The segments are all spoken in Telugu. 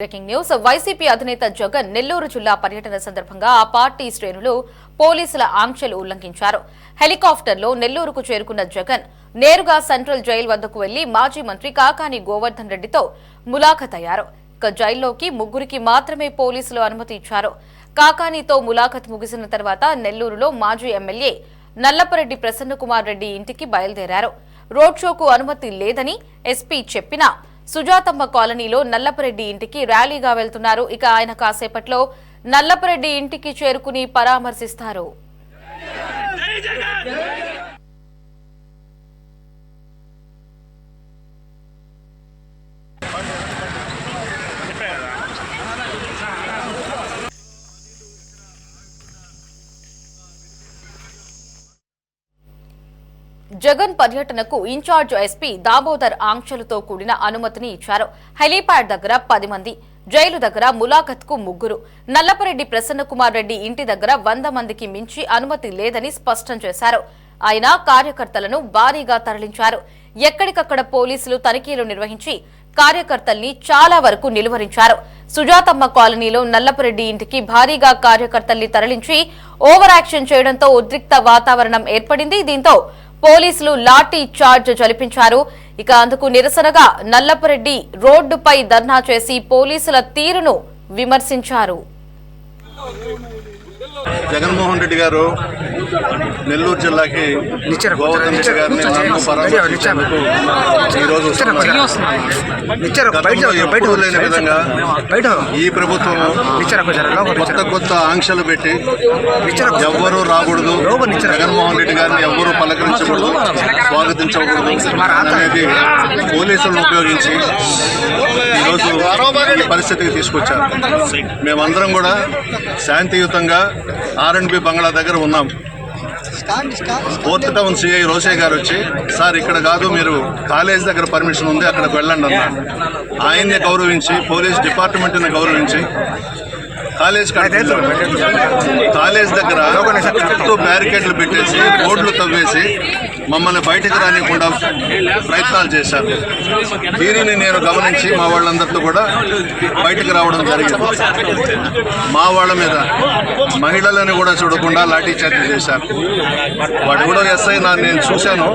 బ్రేకింగ్ న్యూస్ వైసీపీ అధినేత జగన్ నెల్లూరు జిల్లా పర్యటన సందర్భంగా ఆ పార్టీ శ్రేణులు పోలీసుల ఆంక్షలు ఉల్లంఘించారు. హెలికాప్టర్లో నెల్లూరుకు చేరుకున్న జగన్ నేరుగా సెంట్రల్ జైలు వద్దకు వెళ్లి మాజీ మంత్రి కాకాని గోవర్ధన్ రెడ్డితో ములాఖత్ అయ్యారు. ఇక జైల్లోకి ముగ్గురికి మాత్రమే పోలీసులు అనుమతి ఇచ్చారు. కాకానితో ములాఖత్ ముగిసిన తర్వాత నెల్లూరులో మాజీ ఎమ్మెల్యే నల్లపరెడ్డి ప్రసన్నకుమార్ రెడ్డి ఇంటికి బయలుదేరారు. రోడ్ షోకు అనుమతి లేదని ఎస్పీ చెప్పినా సుజాతమ్మ కాలనీలో నల్లపరెడ్డి ఇంటికి ర్యాలీగా వెళ్తున్నారు. ఇక ఆయన కాసేపట్లో నల్లపరెడ్డి ఇంటికి చేరుకుని పరామర్శిస్తారు. జగన్ పర్యటనకు ఇన్ఛార్జ్ ఎస్పీ దామోదర్ ఆంక్షలతో కూడిన అనుమతిని ఇచ్చారు. హెలీప్యాడ్ దగ్గర 10 మంది, జైలు దగ్గర ములాఖత్ కు 3, నల్లపరెడ్డి ప్రసన్నకుమార్ రెడ్డి ఇంటి దగ్గర 100 మందికి మించి అనుమతి లేదని స్పష్టం చేశారు. ఆయన కార్యకర్తలను భారీగా తరలించారు. ఎక్కడికక్కడ పోలీసులు తనిఖీలు నిర్వహించి కార్యకర్తల్ని చాలా వరకు నిలువరించారు. సుజాతమ్మ కాలనీలో నల్లపరెడ్డి ఇంటికి భారీగా కార్యకర్తల్ని తరలించి ఓవర్ యాక్షన్ చేయడంతో ఉద్రిక్త వాతావరణం ఏర్పడింది. దీంతో పోలీసులు లాఠీ చార్జ్ జరిపించారు. ఇక అందుకు నిరసనగా నల్లపరెడ్డి రోడ్డుపై ధర్నా చేసి పోలీసుల తీరును విమర్శించారు. జగన్మోహన్ రెడ్డి గారు నెల్లూరు జిల్లాకి గోవర్ధన్ రెడ్డి గారిని ఈరోజు ఎప్పుడూ లేని విధంగా ఈ ప్రభుత్వం కొత్త ఆంక్షలు పెట్టి ఎవ్వరూ రాకూడదు, జగన్మోహన్ రెడ్డి గారిని ఎవ్వరూ పలకరించకూడదు, స్వాగతించకూడదు అనేది పోలీసులను ఉపయోగించి ఈరోజు ఈ పరిస్థితికి తీసుకొచ్చారు. మేమందరం కూడా శాంతియుతంగా ఆర్ఎండ్బి బంగ్లా దగ్గర ఉన్నాం. ఫోర్త్ టౌన్ సిఐ రోసే గారు వచ్చి, సార్ ఇక్కడ కాదు, మీరు కాలేజ్ దగ్గర పర్మిషన్ ఉంది, అక్కడికి వెళ్ళండి అన్నారు. ఆయన్ని గౌరవించి, పోలీస్ డిపార్ట్మెంట్ని గౌరవించి కాలేజ్ దగ్గర చుట్టూ బ్యారికేడ్లు పెట్టేసి రోడ్లు తవ్వేసి మమ్మల్ని బయటకు రానికుండా ప్రయత్నాలు చేశారు. దీనిని నేను గమనించి మా వాళ్ళందరితో కూడా బయటకు రావడం జరిగింది. మా వాళ్ళ మీద మహిళలను కూడా చూడకుండా లాఠీ చార్జ్ చేశారు. వాడు కూడా ఎస్ఐ నేను చూశాను,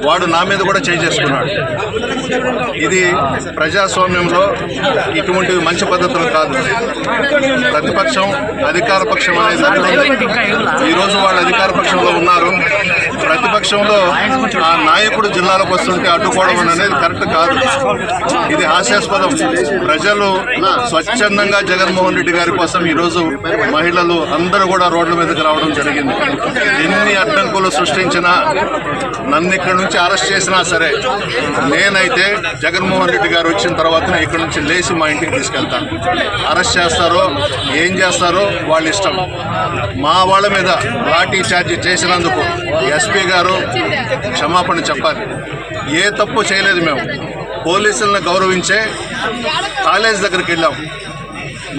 వాడు నా మీద కూడా చేసుకున్నాడు. ఇది ప్రజాస్వామ్యంలో ఇటువంటివి మంచి పద్ధతులు కాదు. ప్రతిపక్షం అధికార పక్షం అనేది ఈరోజు వాళ్ళు అధికార పక్షంలో ఉన్నారు. ప్రతిపక్షంలో ఆ నాయకుడు జిల్లాలకు వస్తుంటే అడ్డుకోవడం అనేది కరెక్ట్ కాదు. ఇది హాస్యాస్పదం. ప్రజలు స్వచ్ఛందంగా జగన్మోహన్ రెడ్డి గారి కోసం ఈరోజు మహిళలు అందరూ కూడా రోడ్ల మీదకి రావడం జరిగింది. ఎన్ని అడ్డంకులు సృష్టించినా, నన్ను ఇక్కడి నుంచి అరెస్ట్ చేసినా సరే, నేనైతే జగన్మోహన్ రెడ్డి గారు వచ్చిన తర్వాత ఇక్కడి నుంచి లేచి మా ఇంటికి తీసుకెళ్తాను. అరెస్ట్ చేస్తారో ఏం చేస్తారో వాళ్ళ ఇష్టం. మా వాళ్ళ మీద లాఠీ చార్జ్ చేసినందుకు ఎస్పీ గారు క్షమాపణ చెప్పాలి. ఏ తప్పు చేయలేదు. మేము పోలీసులను గౌరవించే కాలేజ్ దగ్గరికి వెళ్ళాం.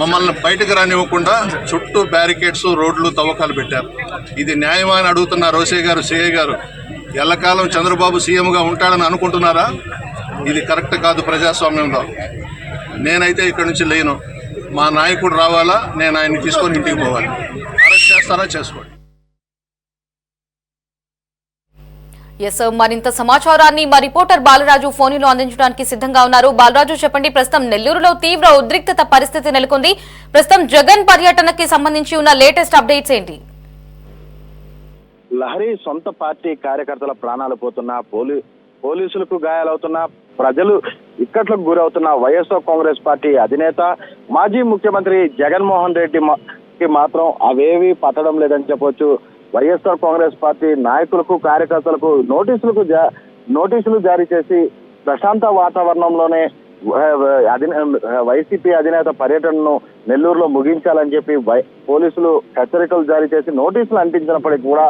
మమ్మల్ని బయటకు రానివ్వకుండా చుట్టూ బ్యారికేడ్స్, రోడ్లు, తవ్వకాలు పెట్టారు. ఇది న్యాయమా అని అడుగుతున్న రోసే గారు, సిఐ గారు. ఎల్లకాలం చంద్రబాబు సీఎంగా ఉంటాడని అనుకుంటున్నారా? ఇది కరెక్ట్ కాదు ప్రజాస్వామ్యంలో. నేనైతే ఇక్కడి నుంచి లేను. మా నాయకుడు రావాలా, నేను ఆయన్ని తీసుకొని ఇంటికి పోవాలి. అరెస్ట్ చేస్తారా చేసుకోండి. మరింత సమాచారాన్ని మా రిపోర్టర్ బాలరాజు ఫోన్లో అందించడానికి సిద్ధంగా ఉన్నారు. బాలరాజు, చెప్పండి, ప్రస్తుతం నెల్లూరులో తీవ్ర ఉద్రిక్తత పరిస్థితి నెలకొంది. ప్రస్తుతం జగన్ పర్యటనకి సంబంధించి ఉన్న లేటెస్ట్ అప్డేట్స్ ఏంటి? లహరి సొంత పార్టీ కార్యకర్తల ప్రాణాలు పోతున్న, పోలీసులకు గాయాలవుతున్న, ప్రజలు ఇక్కట్లకు గురవుతున్న వైఎస్ఆర్ కాంగ్రెస్ పార్టీ అధినేత మాజీ ముఖ్యమంత్రి జగన్మోహన్ రెడ్డికి మాత్రం అవేవి పట్టడం లేదని చెప్పొచ్చు. వైఎస్ఆర్ కాంగ్రెస్ పార్టీ నాయకులకు, కార్యకర్తలకు నోటీసులు జారీ చేసి ప్రశాంత వాతావరణంలోనే వైసీపీ అధినేత పర్యటనను నెల్లూరులో ముగించాలని చెప్పి పోలీసులు హెచ్చరికలు జారీ చేసి నోటీసులు అంటించినప్పటికీ కూడా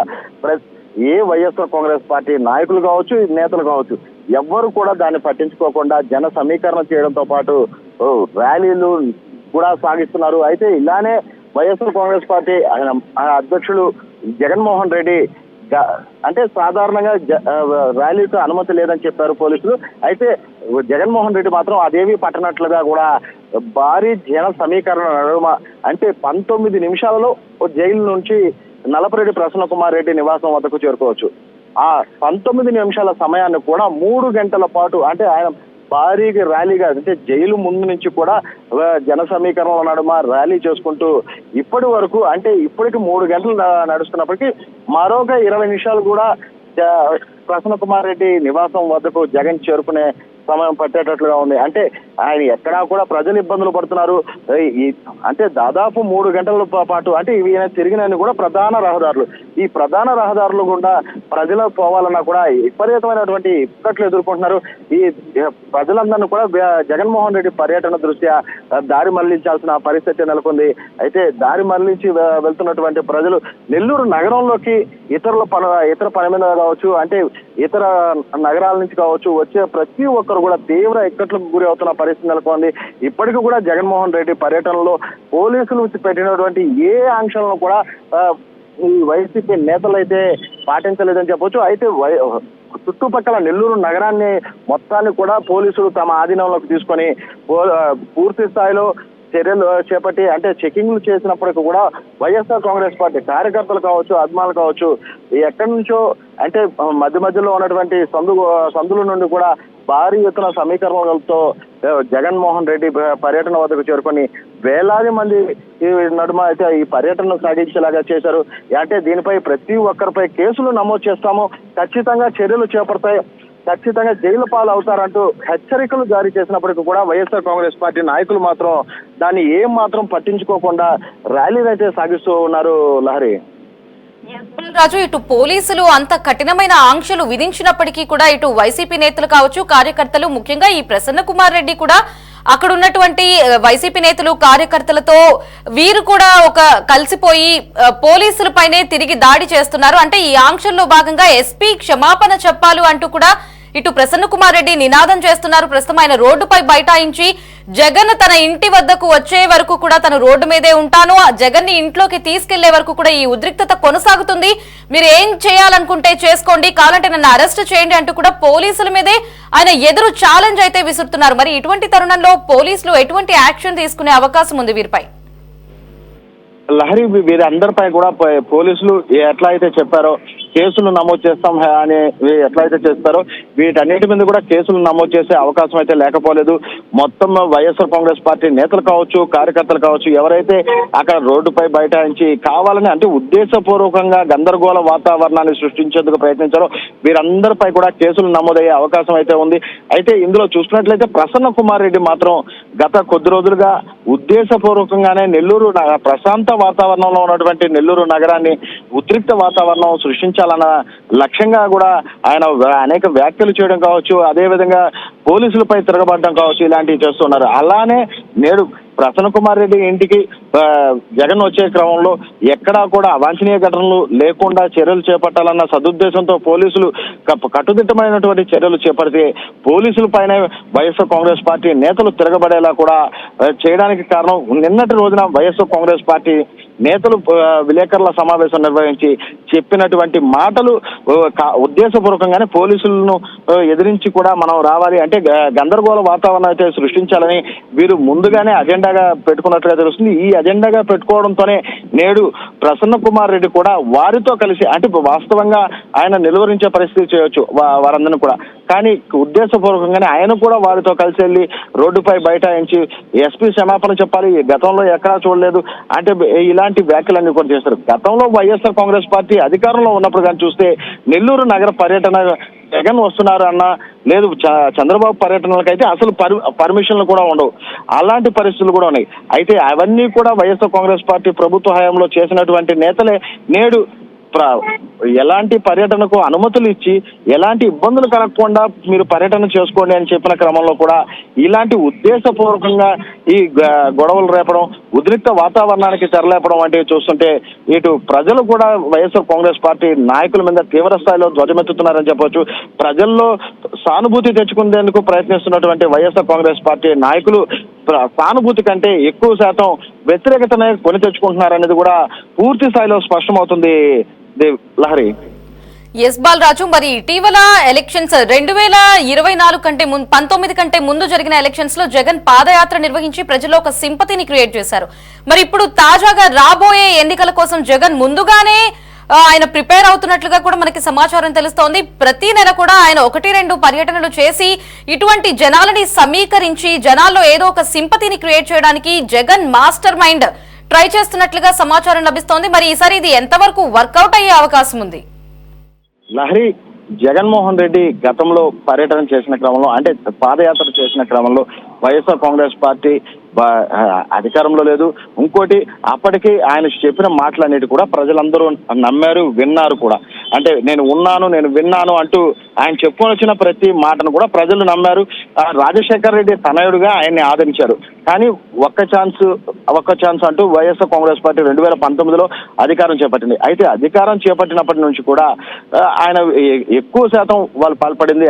ఏ వైఎస్ఆర్ కాంగ్రెస్ పార్టీ నాయకులు కావచ్చు, నేతలు కావచ్చు, ఎవ్వరు కూడా దాన్ని పట్టించుకోకుండా జన సమీకరణ చేయడంతో పాటు ర్యాలీలు కూడా సాగిస్తున్నారు. అయితే ఇలానే వైఎస్ఆర్ కాంగ్రెస్ పార్టీ అధ్యక్షులు జగన్మోహన్ రెడ్డి అంటే సాధారణంగా ర్యాలీకి అనుమతి లేదని చెప్పారు పోలీసులు. అయితే జగన్మోహన్ రెడ్డి మాత్రం అదేమీ పట్టనట్లుగా కూడా భారీ జన సమీకరణ నడుమ అంటే 19 నిమిషాలలో జైలు నుంచి నల్లపరెడ్డి ప్రసన్న కుమార్ రెడ్డి నివాసం వద్దకు చేరుకోవచ్చు. ఆ 19 నిమిషాల సమయాన్ని కూడా 3 గంటల పాటు అంటే ఆయన భారీగా ర్యాలీగా అంటే జైలు ముందు నుంచి కూడా జన సమీకరణలో నడుమ ర్యాలీ చేసుకుంటూ ఇప్పటి వరకు అంటే ఇప్పటికి 3 గంటలు నడుస్తున్నప్పటికీ మరొక 20 నిమిషాలు కూడా ప్రసన్న కుమార్ రెడ్డి నివాసం వద్దకు జగన్ చేరుకునే సమయం పట్టేటట్లుగా ఉంది. అంటే ఆయన ఎక్కడా కూడా ప్రజలు ఇబ్బందులు పడుతున్నారు. అంటే దాదాపు 3 గంటల పాటు అంటే ఇవి తిరిగినవి కూడా ప్రధాన రహదారులు. ఈ ప్రధాన రహదారులు గుండా ప్రజలు పోవాలన్నా కూడా విపరీతమైనటువంటి ఇక్కట్లు ఎదుర్కొంటున్నారు. ఈ ప్రజలందరినీ కూడా జగన్మోహన్ రెడ్డి పర్యటన దృష్ట్యా దారి మళ్లించాల్సిన పరిస్థితి నెలకొంది. అయితే దారి మళ్లించి వెళ్తున్నటువంటి ప్రజలు నెల్లూరు నగరంలోకి ఇతర పని మీద కావచ్చు అంటే ఇతర నగరాల నుంచి కావచ్చు వచ్చే ప్రతి ఒక్కరు కూడా తీవ్ర ఇక్కట్లకు గురి అవుతున్న పరిస్థితి నెలకొంది. ఇప్పటికీ కూడా జగన్మోహన్ రెడ్డి పర్యటనలో పోలీసులు పెట్టినటువంటి ఏ ఆంక్షలను కూడా ఈ వైసీపీ నేతలు అయితే పాటించలేదని చెప్పొచ్చు. అయితే చుట్టుపక్కల నెల్లూరు నగరాన్ని మొత్తాన్ని కూడా పోలీసులు తమ ఆధీనంలోకి తీసుకొని పూర్తి స్థాయిలో చర్యలు చేపట్టి అంటే చెకింగ్లు చేసినప్పటికీ కూడా వైఎస్ఆర్ కాంగ్రెస్ పార్టీ కార్యకర్తలు కావచ్చు అభిమానులు కావచ్చు ఎక్కడి నుంచో అంటే మధ్యలో ఉన్నటువంటి సందుల నుండి కూడా భారీ ఎత్తున సమీకరణలతో జగన్మోహన్ రెడ్డి పర్యటన వద్దకు చేరుకొని వేలాది మంది నడుమ అయితే ఈ పర్యటన సాగించేలాగా చేశారు. అంటే దీనిపై ప్రతి ఒక్కరిపై కేసులు నమోదు చేస్తాము, ఖచ్చితంగా చర్యలు చేపడతాయి, ఖచ్చితంగా జైలు పాలు అవుతారంటూ హెచ్చరికలు జారీ చేసినప్పటికీ కూడా వైఎస్ఆర్ కాంగ్రెస్ పార్టీ నాయకులు మాత్రం దాన్ని ఏం మాత్రం పట్టించుకోకుండా ర్యాలీలు అయితే సాగిస్తూ ఉన్నారు. లహరి రాజు, ఇటు పోలీసులు అంత కఠినమైన ఆంక్షలు విధించినప్పటికీ కూడా ఇటు వైసీపీ నేతలు కావచ్చు కార్యకర్తలు ముఖ్యంగా ఈ ప్రసన్న కుమార్ రెడ్డి కూడా అక్కడ ఉన్నటువంటి వైసీపీ నేతలు కార్యకర్తలతో వీరు కూడా ఒక కలిసిపోయి పోలీసుల పైనే తిరిగి దాడి చేస్తున్నారు. అంటే ఈ ఆంక్షల్లో భాగంగా ఎస్పీ క్షమాపణ చెప్పాలి అంటూ కూడా ఇటు ప్రసన్న కుమార్ రెడ్డి నినాదం చేస్తున్నారు. ప్రస్తుతం ఆయన రోడ్డుపై బైఠాయించి జగన్ తన ఇంటి వద్దకు వచ్చే వరకు కూడా తను రోడ్డు మీదే ఉంటాను, జగన్ ని ఇంట్లోకి తీసుకెళ్లే వరకు కూడా ఈ ఉద్రిక్తత కొనసాగుతుంది, మీరు ఏం చేయాలనుకుంటే చేసుకోండి, కావాలంటే నన్ను అరెస్ట్ చేయండి అంటూ కూడా పోలీసుల మీదే ఆయన ఎదురు ఛాలెంజ్ అయితే విసురుతున్నారు. మరి ఇటువంటి తరుణంలో పోలీసులు ఎటువంటి యాక్షన్ తీసుకునే అవకాశం ఉంది వీరిపై? లహరి వీరందరిపై కూడా పోలీసులు ఎట్లా అయితే చెప్పారో కేసులు నమోదు చేస్తాం అని ఎట్లయితే చేస్తారో వీటన్నిటి మీద కూడా కేసులు నమోదు చేసే అవకాశం అయితే లేకపోలేదు. మొత్తం వైఎస్ఆర్ కాంగ్రెస్ పార్టీ నేతలు కావచ్చు కార్యకర్తలు కావచ్చు ఎవరైతే అక్కడ రోడ్డుపై బైఠాయించి కావాలని అంటే ఉద్దేశపూర్వకంగా గందరగోళ వాతావరణాన్ని సృష్టించేందుకు ప్రయత్నించారో వీరందరిపై కూడా కేసులు నమోదయ్యే అవకాశం అయితే ఉంది. అయితే ఇందులో చూసినట్లయితే ప్రసన్న కుమార్ రెడ్డి మాత్రం గత కొద్ది రోజులుగా ఉద్దేశపూర్వకంగానే నెల్లూరు ప్రశాంత వాతావరణంలో ఉన్నటువంటి నెల్లూరు నగరాన్ని ఉద్రిక్త వాతావరణం సృష్టించాలన్న లక్ష్యంగా కూడా ఆయన అనేక వ్యాఖ్యలు చేయడం కావచ్చు, అదేవిధంగా పోలీసులపై తిరగబడడం కావచ్చు, ఇలాంటివి చేస్తున్నారు. అలానే నేడు ప్రసన్న కుమార్ రెడ్డి ఇంటికి జగన్ వచ్చే క్రమంలో ఎక్కడా కూడా అవాంఛనీయ ఘటనలు లేకుండా చర్యలు చేపట్టాలన్న సదుద్దేశంతో పోలీసులు కట్టుదిట్టమైనటువంటి చర్యలు చేపడితే పోలీసుల పైన వైఎస్ఆర్ కాంగ్రెస్ పార్టీ నేతలు తిరగబడేలా కూడా చేయడానికి కారణం నిన్నటి రోజున వైఎస్ఆర్ కాంగ్రెస్ పార్టీ నేతలు విలేకరుల సమావేశం నిర్వహించి చెప్పినటువంటి మాటలు ఉద్దేశపూర్వకంగానే పోలీసులను ఎదిరించి కూడా మనం రావాలి అంటే గందరగోళ వాతావరణం అయితే సృష్టించాలని వీరు ముందుగానే అజెండాగా పెట్టుకున్నట్లుగా తెలుస్తుంది. ఈ అజెండాగా పెట్టుకోవడంతోనే నేడు ప్రసన్న కుమార్ రెడ్డి కూడా వారితో కలిసి అంటే వాస్తవంగా ఆయన నిలువరించే పరిస్థితి చేయొచ్చు వారందరినీ కూడా, కానీ ఉద్దేశపూర్వకంగానే ఆయన కూడా వారితో కలిసి వెళ్ళి రోడ్డుపై బైఠాయించి ఎస్పీ క్షమాపణ చెప్పాలి, గతంలో ఎక్కడా చూడలేదు అంటే ఇలాంటి వ్యాఖ్యలన్నీ కూడా చేస్తారు. గతంలో వైఎస్ఆర్ కాంగ్రెస్ పార్టీ అధికారంలో ఉన్నప్పుడు కానీ చూస్తే నెల్లూరు నగర పర్యటన జగన్ వస్తున్నారు అన్న లేదు చంద్రబాబు పర్యటనలకైతే అసలు పర్మిషన్లు కూడా ఉండవు, అలాంటి పరిస్థితులు కూడా ఉన్నాయి. అయితే అవన్నీ కూడా వైఎస్ఆర్ కాంగ్రెస్ పార్టీ ప్రభుత్వ హయాంలో చేసినటువంటి నేతలే నేడు ఎలాంటి పర్యటనకు అనుమతులు ఇచ్చి ఎలాంటి ఇబ్బందులు కలగకుండా మీరు పర్యటన చేసుకోండి అని చెప్పిన క్రమంలో కూడా ఇలాంటి ఉద్దేశపూర్వకంగా ఈ గొడవలు రేపడం ఉద్రిక్త వాతావరణానికి తెరలేపడం వంటివి చూస్తుంటే ఇటు ప్రజలు కూడా వైఎస్ఆర్ కాంగ్రెస్ పార్టీ నాయకుల మీద తీవ్ర స్థాయిలో ధ్వజమెత్తుతున్నారని చెప్పొచ్చు. ప్రజల్లో సానుభూతి తెచ్చుకునేందుకు ప్రయత్నిస్తున్నటువంటి వైఎస్ఆర్ కాంగ్రెస్ పార్టీ నాయకులు సానుభూతి కంటే ఎక్కువ శాతం వ్యతిరేకతనే కొని తెచ్చుకుంటున్నారనేది కూడా పూర్తి స్థాయిలో స్పష్టమవుతుంది లహరి. ఎస్ బాలరాజు, మరి ఇటీవల ఎలక్షన్స్ 2024 కంటే ముందు 19 కంటే ముందు జరిగిన ఎలక్షన్స్ లో జగన్ పాదయాత్ర నిర్వహించి ప్రజల్లో ఒక సింపతిని క్రియేట్ చేశారు. మరి ఇప్పుడు తాజాగా రాబోయే ఎన్నికల కోసం జగన్ ముందుగానే ఆయన ప్రిపేర్ అవుతున్నట్లుగా కూడా మనకి సమాచారం తెలుస్తోంది. ప్రతి నెల కూడా ఆయన 1-2 పర్యటనలు చేసి ఇటువంటి జనాలని సమీకరించి జనాల్లో ఏదో ఒక సింపతిని క్రియేట్ చేయడానికి జగన్ మాస్టర్ మైండ్ ట్రై చేస్తున్నట్లుగా సమాచారం లభిస్తోంది. మరి ఈసారి ఇది ఎంతవరకు వర్కౌట్ అయ్యే అవకాశం ఉంది? లహరి, జగన్మోహన్ రెడ్డి గతంలో పర్యటన చేసిన క్రమంలో, అంటే పాదయాత్ర చేసిన క్రమంలో వైఎస్ఆర్ కాంగ్రెస్ పార్టీ అధికారంలో లేదు. ఇంకోటి, అప్పటికి ఆయన చెప్పిన మాటలన్నిటి కూడా ప్రజలందరూ నమ్మారు, విన్నారు కూడా. అంటే నేను ఉన్నాను, నేను విన్నాను అంటూ ఆయన చెప్పుకొని వచ్చిన ప్రతి మాటను కూడా ప్రజలు నమ్మారు. రాజశేఖర్ రెడ్డి తనయుడుగా ఆయన్ని ఆదరించారు. కానీ ఒక్క ఛాన్స్ అంటూ వైఎస్ఆర్ కాంగ్రెస్ పార్టీ 2019లో అధికారం చేపట్టింది. అయితే అధికారం చేపట్టినప్పటి నుంచి కూడా ఆయన ఎక్కువ శాతం వాళ్ళు పాల్పడింది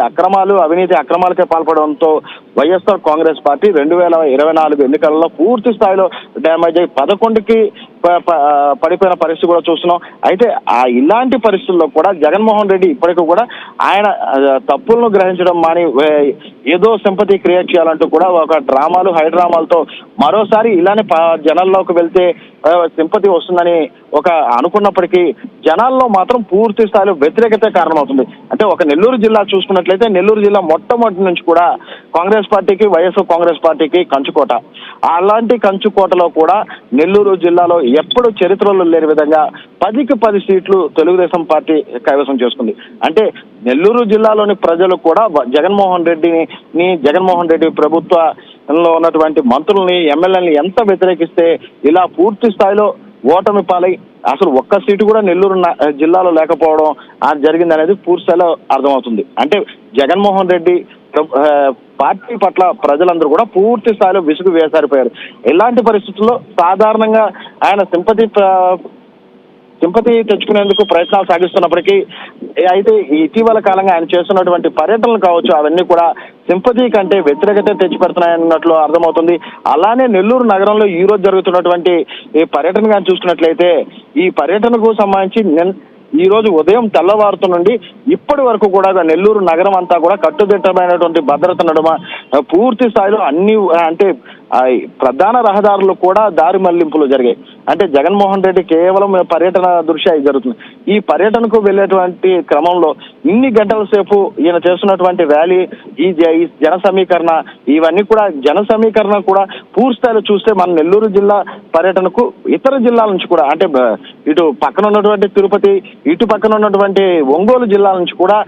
అవినీతి అక్రమాలకే పాల్పడడంతో వైఎస్ఆర్ కాంగ్రెస్ పార్టీ 2024 ఎన్నికలలో పూర్తి స్థాయిలో డ్యామేజ్ అయ్యి 11కి పడిపోయిన పరిస్థితి కూడా చూస్తున్నాం. అయితే ఇలాంటి పరిస్థితుల్లో కూడా జగన్మోహన్ రెడ్డి ఇప్పటికీ కూడా ఆయన తప్పులను గ్రహించడం మాని ఏదో సింపతి క్రియేట్ చేయాలంటూ కూడా ఒక హైడ్రామాలతో మరోసారి ఇలానే జనాల్లోకి వెళ్తే సింపతి వస్తుందని అనుకున్నప్పటికీ జనాల్లో మాత్రం పూర్తి స్థాయిలో వ్యతిరేకత కారణమవుతుంది. అంటే ఒక నెల్లూరు జిల్లా చూసుకున్నట్లయితే నెల్లూరు జిల్లా మొట్టమొదటి నుంచి కూడా కాంగ్రెస్ పార్టీకి, వైఎస్ఆర్ కాంగ్రెస్ పార్టీకి కంచుకోట. అలాంటి కంచుకోటలో కూడా నెల్లూరు జిల్లాలో ఎప్పుడు చరిత్రలో లేని విధంగా 10కి 10 సీట్లు తెలుగుదేశం పార్టీ కైవసం చేసుకుంది. అంటే నెల్లూరు జిల్లాలోని ప్రజలు కూడా జగన్మోహన్ రెడ్డి ప్రభుత్వంలో ఉన్నటువంటి మంత్రుల్ని, ఎమ్మెల్యేలని ఎంత వ్యతిరేకిస్తే ఇలా పూర్తి స్థాయిలో ఓటమి పాలై అసలు ఒక్క సీటు కూడా నెల్లూరు జిల్లాలో లేకపోవడం జరిగింది అనేది పూర్తి స్థాయిలో అర్థమవుతుంది. అంటే జగన్మోహన్ రెడ్డి పార్టీ పట్ల ప్రజలందరూ కూడా పూర్తి స్థాయిలో విసుగు వేసారిపోయారు. ఇలాంటి పరిస్థితుల్లో సాధారణంగా ఆయన సింపతి తెచ్చుకునేందుకు ప్రయత్నాలు సాగిస్తున్నప్పటికీ, అయితే ఇటీవల కాలంగా ఆయన చేస్తున్నటువంటి పర్యటనలు కావచ్చు, అవన్నీ కూడా సింపతి కంటే వ్యతిరేకత తెచ్చిపెడుతున్నాయన్నట్లు అర్థమవుతుంది. అలానే నెల్లూరు నగరంలో ఈ రోజు జరుగుతున్నటువంటి ఈ పర్యటన కానీ చూసుకున్నట్లయితే, ఈ పర్యటనకు సంబంధించి ఈ రోజు ఉదయం తెల్లవారుతూ నుండి ఇప్పటి వరకు కూడా నెల్లూరు నగరం అంతా కూడా కట్టుదిట్టమైనటువంటి భద్రత నడుమ పూర్తి స్థాయిలో అంటే ప్రధాన రహదారులు కూడా దారి మళ్లింపులు జరిగాయి. అంటే జగన్మోహన్ రెడ్డి కేవలం పర్యటన దృష్ట్యా జరుగుతుంది. ఈ పర్యటనకు వెళ్లేటువంటి క్రమంలో ఇన్ని గంటల సేపు ఈయన చేస్తున్నటువంటి ర్యాలీ, ఈ జన సమీకరణ, ఇవన్నీ కూడా జన సమీకరణ కూడా పూర్తి స్థాయిలో చూస్తే మన నెల్లూరు జిల్లా పర్యటనకు ఇతర జిల్లాల నుంచి కూడా, అంటే ఇటు పక్కన ఉన్నటువంటి తిరుపతి, ఇటు పక్కన ఉన్నటువంటి ఒంగోలు జిల్లాల నుంచి కూడా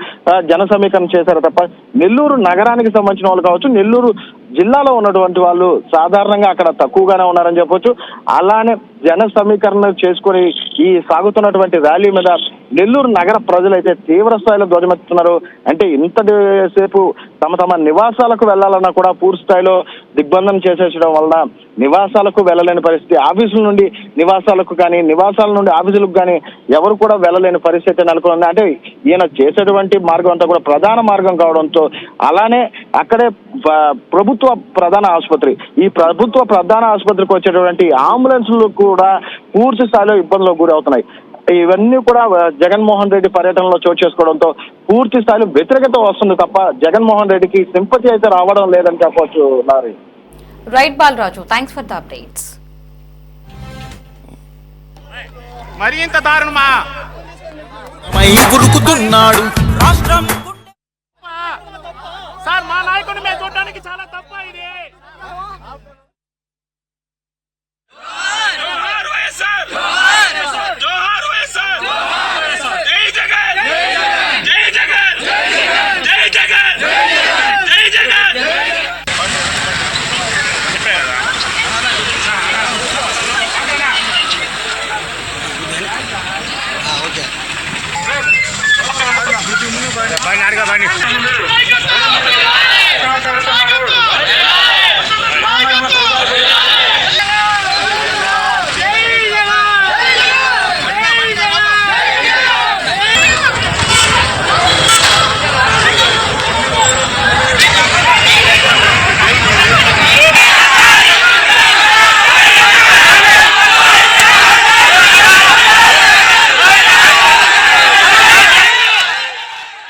జన సమీకరణ చేశారు తప్ప నెల్లూరు నగరానికి సంబంధించిన వాళ్ళు కావచ్చు, నెల్లూరు జిల్లాలో ఉన్నటువంటి వాళ్ళు సాధారణంగా అక్కడ తక్కువగానే ఉన్నారని చెప్పొచ్చు. అలానే జన సమీకరణ చేసుకుని ఈ సాగుతున్నటువంటి ర్యాలీ మీద నెల్లూరు నగర ప్రజలైతే తీవ్ర స్థాయిలో ధ్వజమెత్తుతున్నారు. అంటే ఇంతసేపు తమ నివాసాలకు వెళ్లాలన్నా కూడా పూర్తి స్థాయిలో దిగ్బంధం చేసేయడం వలన నివాసాలకు వెళ్ళలేని పరిస్థితి, ఆఫీసుల నుండి నివాసాలకు కానీ, నివాసాల నుండి ఆఫీసులకు కానీ ఎవరు కూడా వెళ్ళలేని పరిస్థితి నెలకొంది. అంటే ఈయన చేసేటువంటి మార్గం అంతా కూడా ప్రధాన మార్గం కావడంతో, అలానే అక్కడే ప్రభుత్వ ప్రధాన ఆసుపత్రి, ఈ ప్రభుత్వ ప్రధాన ఆసుపత్రికి వచ్చేటువంటి అంబులెన్స్లు కూడా పూర్తి స్థాయిలో ఇబ్బందులకు గురి అవుతున్నాయి. ఇవన్నీ కూడా జగన్మోహన్ రెడ్డి పర్యటనలో చోటు చేసుకోవడంతో పూర్తి స్థాయిలో వ్యతిరేకత వస్తుంది తప్ప జగన్మోహన్ రెడ్డికి సింపతి అయితే రావడం లేదని చెప్పవచ్చు. Lorry right Balaraju, thanks for the updates. మరి ఇంత దారుణమా ఉరుకుతున్నాడు రాష్ట్రం సార్, మా నాయకుడిని మేము చూడడానికి చాలా తప్ప ఇది.